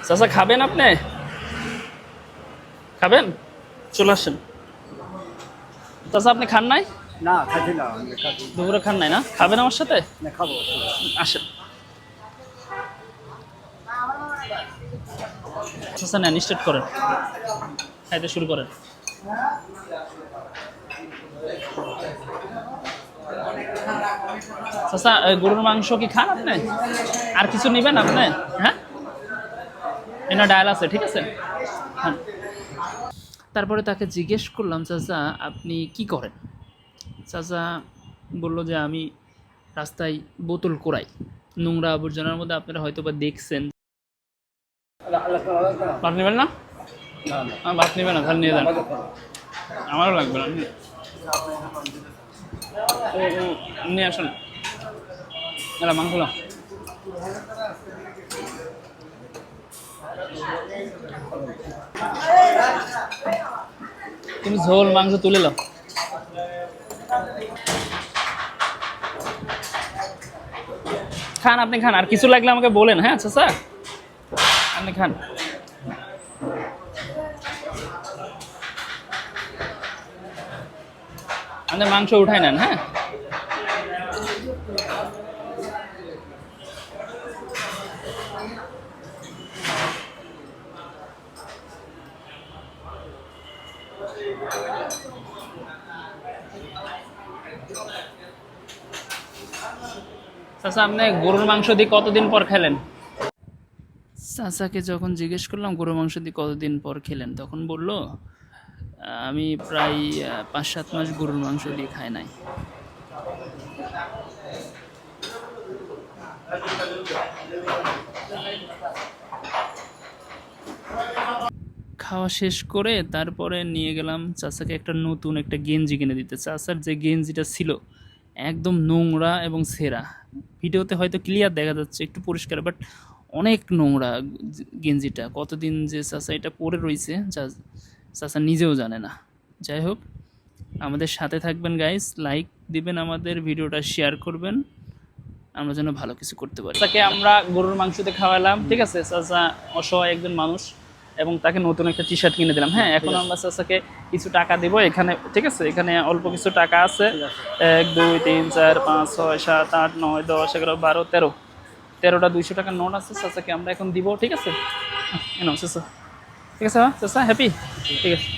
চাচা খাবেন আপনি? খাবেন? চলে আসেন। চাচা আপনি খান নাই? না খাচ্ছি না, আমি খাচ্ছি দুপুরে খান নাই না? খাবেন আমার সাথে? না, খাবো। আসেন। চাচা নেন, স্টার্ট করেন, খাইতে শুরু করেন। চাচা গরুর মাংস কি খান আপনি? আর কিছু নেবেন আপনি? হ্যাঁ, এনা ডায়াল আছে, ঠিক আছে, খান। তারপরে তাকে জিজ্ঞেস করলাম, চাচা আপনি কি করেন? চাচা বলল যে আমি রাস্তায় বোতল কুড়াই, নোংরা আবর্জনার মধ্যে। আপনারা হয়তো বা দেখছেন। ভাত নেবেন না? ভাত নেবেন না, তাহলে নিয়ে যান। আমারও লাগবে না, নিয়ে আসুন। এলা মাংস নাও। তুমি ঝোল মাংস তুলে নাও। খান, আপনি খান, আর কিছু লাগলে আমাকে বলেন। হ্যাঁ চাচা, আপনি খান। আপনি মাংস উঠাই নেন। হ্যাঁ, চাচা আপনি গরুর মাংস দিয়ে কতদিন পর খেলেন? চাচাকে যখন জিজ্ঞেস করলাম গরুর মাংস দিয়ে কতদিন পর খেলেন, তখন বলল আমি প্রায় 5-7 মাস গরুর মাংস দিয়ে খাই নাই। খাওয়া শেষ করে তারপরে নিয়ে গেলাম চাচাকে একটা নতুন একটা গেঞ্জি কিনে দিতে। চাচার যে গেঞ্জিটা ছিল একদম নোংরা এবং ছেঁড়া। ভিডিওতে হয়তো ক্লিয়ার দেখা যাচ্ছে, একটু পরিষ্কার, বাট অনেক নোংরা গেঞ্জিটা। কতদিন যে চাচা এটা পরে রয়েছে চাচা নিজেও জানে না। যাই হোক, আমাদের সাথে থাকবেন গাইস, লাইক দিবেন, আমাদের ভিডিওটা শেয়ার করবেন, আমরা যেন ভালো কিছু করতে পারি। তাকে আমরা গরুর মাংসতে খাওয়ালাম, ঠিক আছে। চাচা অসহায় একজন মানুষ, এবং তাকে নতুন একটা টি শার্ট কিনে দিলাম। হ্যাঁ, এখন আমরা চাচাকে কিছু টাকা দিব এখানে, ঠিক আছে। এখানে অল্প কিছু টাকা আছে, 1 2 3 4 5 6 7 8 9 10 11 12 13, 13টা 200 টাকার নোট আছে। চাচাকে আমরা এখন দিব, ঠিক আছে। চাচা ঠিক আছে, চাচা হ্যাপি, ঠিক আছে।